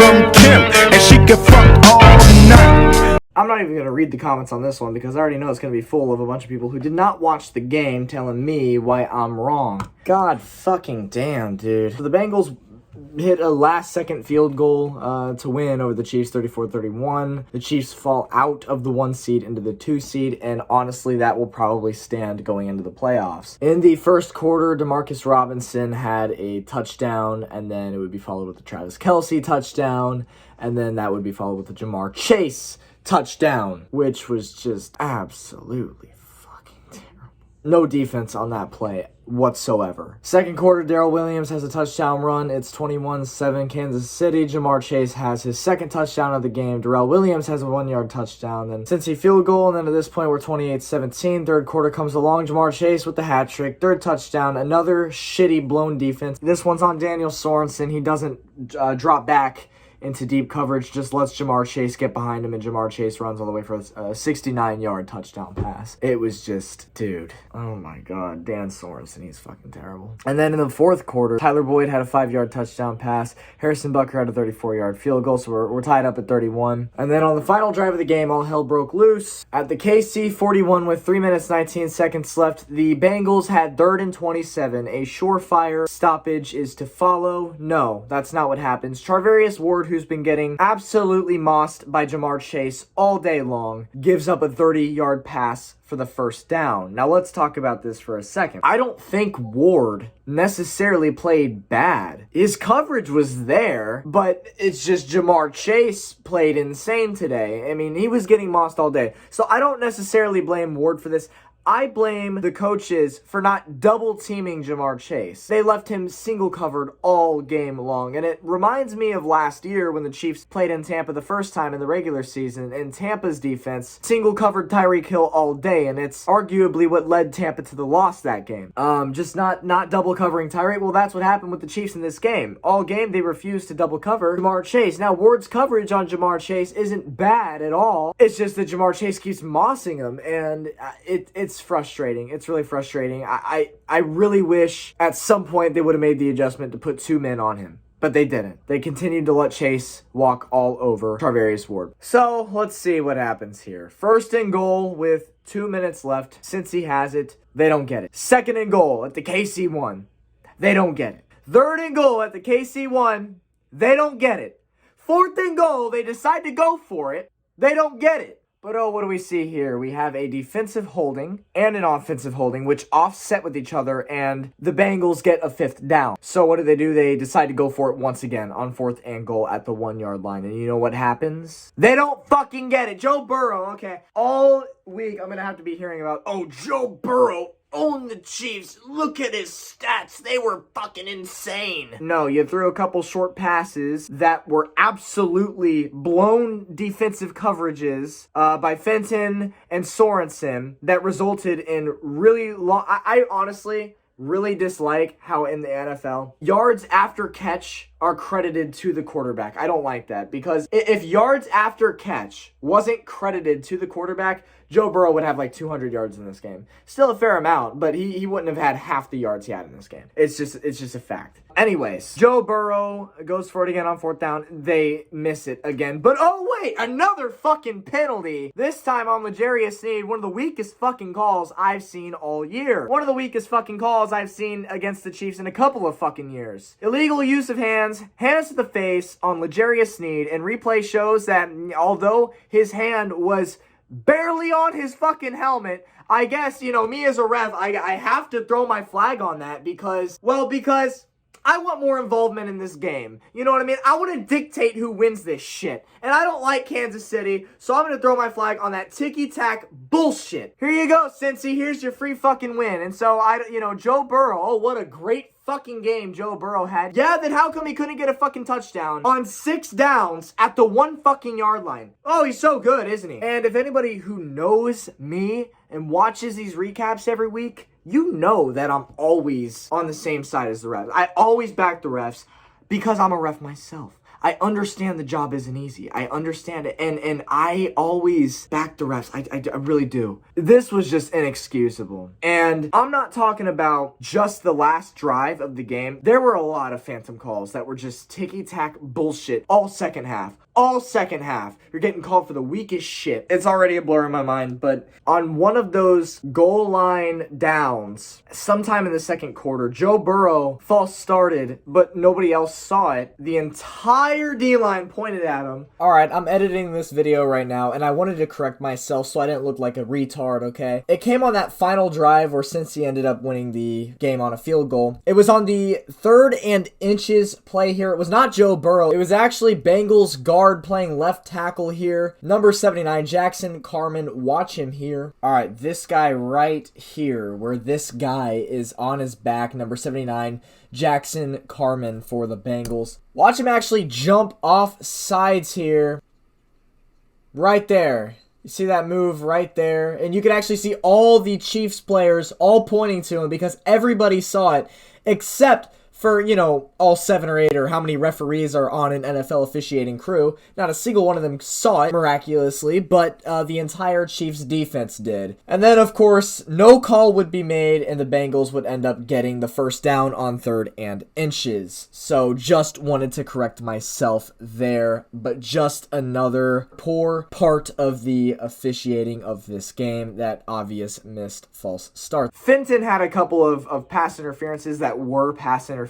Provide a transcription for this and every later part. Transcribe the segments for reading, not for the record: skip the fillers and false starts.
from Kim, and she can fuck all night. I'm not even going to read the comments on this one because I already know it's going to be full of a bunch of people who did not watch the game telling me why I'm wrong. God fucking damn, dude. So the Bengals hit a last-second field goal to win over the Chiefs 34-31. The Chiefs fall out of the 1 seed into the 2 seed, and honestly, that will probably stand going into the playoffs. In the first quarter, Demarcus Robinson had a touchdown, and then it would be followed with the Travis Kelce touchdown, and then that would be followed with the Jamar Chase touchdown, which was just absolutely fucking terrible. No defense on that play whatsoever. Second quarter, Darrell Williams has a touchdown run. It's 21-7 Kansas City. Jamar Chase has his second touchdown of the game. Darrell Williams has a 1-yard touchdown. Then Cincy field goal, and then at this point, we're 28-17. Third quarter comes along. Jamar Chase with the hat trick. Third touchdown. Another shitty blown defense. This one's on Daniel Sorensen. He doesn't drop back into deep coverage, just lets Jamar Chase get behind him, and Jamar Chase runs all the way for a 69-yard touchdown pass. It was just, dude, oh my god, Dan Sorensen, he's fucking terrible. And then in the fourth quarter, Tyler Boyd had a 5-yard touchdown pass. Harrison Butker had a 34-yard field goal, so we're tied up at 31. And then on the final drive of the game, all hell broke loose. At the KC 41 with 3 minutes, 19 seconds left, the Bengals had 3rd and 27. A surefire stoppage is to follow. No, that's not what happens. Charvarius Ward, who's been getting absolutely mossed by Jamar Chase all day long, gives up a 30-yard pass for the first down. Now let's talk about this for a second. I don't think Ward necessarily played bad. His coverage was there, but it's just Jamar Chase played insane today. I mean, he was getting mossed all day. So I don't necessarily blame Ward for this. I blame the coaches for not double teaming Jamar Chase. They left him single covered all game long. And it reminds me of last year when the Chiefs played in Tampa the first time in the regular season, and Tampa's defense single covered Tyreek Hill all day. And it's arguably what led Tampa to the loss that game. Just not double covering Tyreek. Well, that's what happened with the Chiefs in this game. All game, they refused to double cover Jamar Chase. Now, Ward's coverage on Jamar Chase isn't bad at all. It's just that Jamar Chase keeps mossing him, and it's frustrating. It's really frustrating. I really wish at some point they would have made the adjustment to put 2 men on him, but they didn't. They continued to let Chase walk all over Charvarius Ward. So let's see what happens here. 1st and goal with 2 minutes left. Since he has it, they don't get it. 2nd and goal at the KC 1. They don't get it. 3rd and goal at the KC 1. They don't get it. 4th and goal, they decide to go for it. They don't get it. But oh, what do we see here? We have a defensive holding and an offensive holding, which offset with each other, and the Bengals get a 5th down. So what do? They decide to go for it once again on 4th and goal at the 1-yard line. And you know what happens? They don't fucking get it. Joe Burrow, okay. All week, I'm going to have to be hearing about, oh, Joe Burrow owned the Chiefs. Look at his stats. They were fucking insane. No, you threw a couple short passes that were absolutely blown defensive coverages by Fenton and Sorensen that resulted in really long... I honestly really dislike how in the NFL, yards after catch are credited to the quarterback. I don't like that, because if yards after catch wasn't credited to the quarterback, Joe Burrow would have like 200 yards in this game. Still a fair amount, but he wouldn't have had half the yards he had in this game. It's just a fact. Anyways, Joe Burrow goes for it again on 4th down. They miss it again. But oh wait, another fucking penalty. This time on L'Jarius Sneed, one of the weakest fucking calls I've seen all year. One of the weakest fucking calls I've seen against the Chiefs in a couple of fucking years. Illegal use of hands to the face on L'Jarius Sneed, and replay shows that although his hand was barely on his fucking helmet, I guess, you know, me as a ref, I have to throw my flag on that because I want more involvement in this game. You know what I mean? I want to dictate who wins this shit. And I don't like Kansas City, so I'm going to throw my flag on that ticky-tack bullshit. Here you go, Cincy. Here's your free fucking win. And so, Joe Burrow, oh, what a great fucking game Joe Burrow had. Yeah, then how come he couldn't get a fucking touchdown on 6 downs at the 1 fucking yard line? Oh, he's so good, isn't he? And if anybody who knows me and watches these recaps every week, you know that I'm always on the same side as the refs. I always back the refs because I'm a ref myself. I understand the job isn't easy. I understand it. And I always back the refs. I really do. This was just inexcusable. And I'm not talking about just the last drive of the game. There were a lot of phantom calls that were just ticky-tack bullshit all second half. All second half. You're getting called for the weakest shit. It's already a blur in my mind, but on one of those goal line downs, sometime in the second quarter, Joe Burrow false started, but nobody else saw it. The entire D-line pointed at him. Alright, I'm editing this video right now, and I wanted to correct myself so I didn't look like a retard, okay? It came on that final drive where Cincy ended up winning the game on a field goal. It was on the 3rd and inches play here. It was not Joe Burrow. It was actually Bengals guard playing left tackle here. Number 79, Jackson Carman. Watch him here. Alright, this guy right here, where this guy is on his back, number 79, Jackson Carman for the Bengals. Watch him actually jump off sides here. Right there. You see that move right there? And you can actually see all the Chiefs players all pointing to him because everybody saw it, except for, you know, all 7 or 8 or how many referees are on an NFL officiating crew. Not a single one of them saw it miraculously, but the entire Chiefs defense did. And then, of course, no call would be made and the Bengals would end up getting the first down on 3rd and inches. So just wanted to correct myself there, but just another poor part of the officiating of this game, that obvious missed false start. Fenton had a couple of pass interferences that were pass interferences,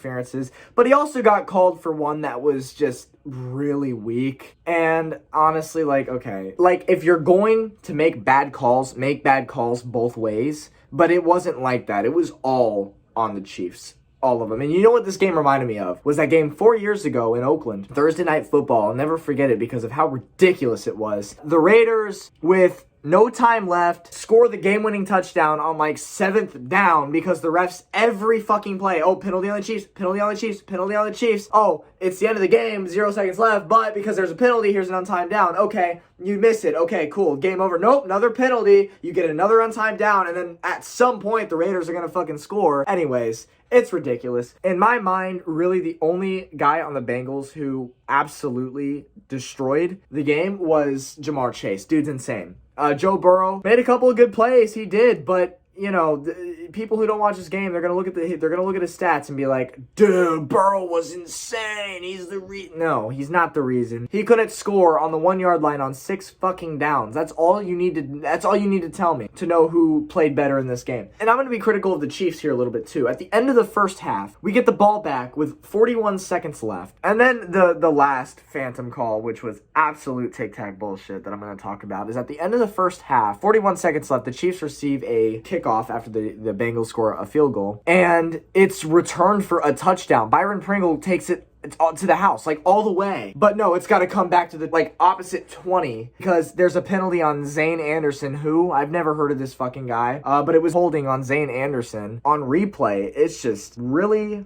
but he also got called for one that was just really weak. And honestly, like, okay, like if you're going to make bad calls both ways, but it wasn't like that. It was all on the Chiefs. All of them. And you know what this game reminded me of? Was that game 4 years ago in Oakland. Thursday Night Football. I'll never forget it because of how ridiculous it was. The Raiders, with no time left, score the game-winning touchdown on like 7th down because the refs every fucking play. Oh, penalty on the Chiefs, penalty on the Chiefs, penalty on the Chiefs. Oh, it's the end of the game, 0 seconds left, but because there's a penalty, here's an untimed down. Okay, you miss it. Okay, cool, game over. Nope, another penalty. You get another untimed down, and then at some point, the Raiders are gonna fucking score. Anyways, it's ridiculous. In my mind, really the only guy on the Bengals who absolutely destroyed the game was Jamar Chase. Dude's insane. Joe Burrow made a couple of good plays. He did, but you know, people who don't watch this game, they're gonna look at his stats and be like, "Dude, Burrow was insane. He's the No, he's not the reason. He couldn't score on the 1-yard line on 6 fucking downs. That's all you need to tell me to know who played better in this game." And I'm gonna be critical of the Chiefs here a little bit too. At the end of the first half, we get the ball back with 41 seconds left, and then the last phantom call, which was absolute tic-tac bullshit that I'm gonna talk about, is at the end of the first half, 41 seconds left. The Chiefs receive a kickoff after the Bengals score a field goal, and it's returned for a touchdown. Byron Pringle takes it to the house, like all the way. But no, it's got to come back to the like opposite 20 because there's a penalty on Zane Anderson, who I've never heard of this fucking guy, but it was holding on Zane Anderson. On replay, it's just really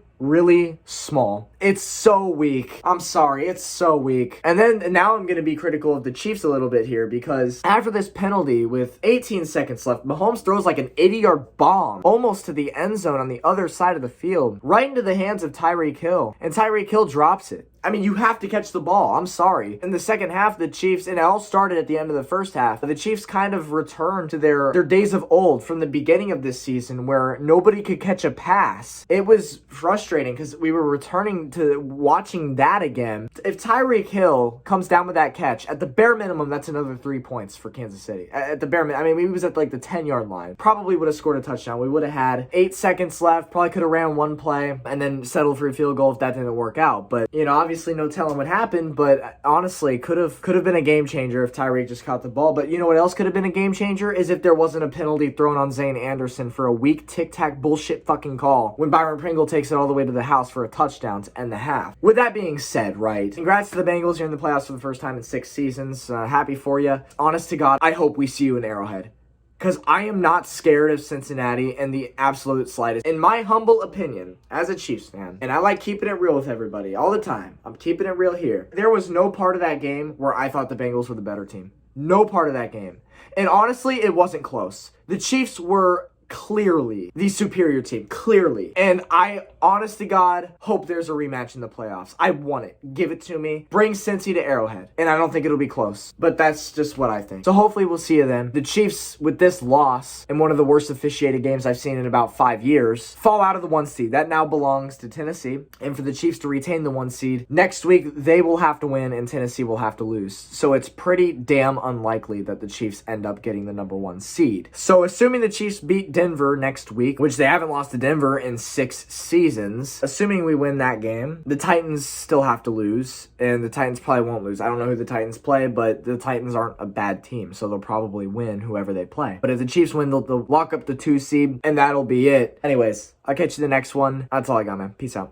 small. It's so weak. I'm sorry, it's so weak. And now I'm going to be critical of the Chiefs a little bit here because after this penalty with 18 seconds left, Mahomes throws like an 80-yard bomb almost to the end zone on the other side of the field, right into the hands of Tyreek Hill. And Tyreek Hill drops it. I mean, you have to catch the ball. I'm sorry. In the second half, the Chiefs, and it all started at the end of the first half, the Chiefs kind of returned to their days of old from the beginning of this season where nobody could catch a pass. It was frustrating because we were returning to watching that again. If Tyreek Hill comes down with that catch, at the bare minimum, that's another 3 points for Kansas City. At the bare minimum, I mean, he was at like the 10-yard line. Probably would have scored a touchdown. We would have had 8 seconds left. Probably could have ran one play and then settled for a field goal if that didn't work out. But, you know, obviously no telling what happened, but honestly could have been a game changer if Tyreek just caught the ball. But you know what else could have been a game changer is if there wasn't a penalty thrown on Zane Anderson for a weak tic-tac bullshit fucking call when Byron Pringle takes it all the way to the house for a touchdown to end the half. With that being said, right, congrats to the Bengals. You're in the playoffs for the first time in 6 seasons. Happy for you. Honest to God, I hope we see you in Arrowhead. Because I am not scared of Cincinnati in the absolute slightest. In my humble opinion, as a Chiefs fan, and I like keeping it real with everybody all the time. I'm keeping it real here. There was no part of that game where I thought the Bengals were the better team. No part of that game. And honestly, it wasn't close. The Chiefs were clearly the superior team. Clearly. And I, honest to God, hope there's a rematch in the playoffs. I want it. Give it to me. Bring Cincy to Arrowhead. And I don't think it'll be close. But that's just what I think. So hopefully we'll see you then. The Chiefs, with this loss, in one of the worst officiated games I've seen in about 5 years, fall out of the 1 seed. That now belongs to Tennessee. And for the Chiefs to retain the 1 seed, next week they will have to win and Tennessee will have to lose. So it's pretty damn unlikely that the Chiefs end up getting the number 1 seed. So assuming the Chiefs beat Denver next week, which they haven't lost to Denver in 6 seasons, assuming we win that game, the Titans still have to lose, and the Titans probably won't lose. I don't know who the Titans play, but the Titans aren't a bad team, so they'll probably win whoever they play. But if the Chiefs win, they'll lock up the 2 seed, and that'll be it. Anyways, I'll catch you the next one. That's all I got, man. Peace out.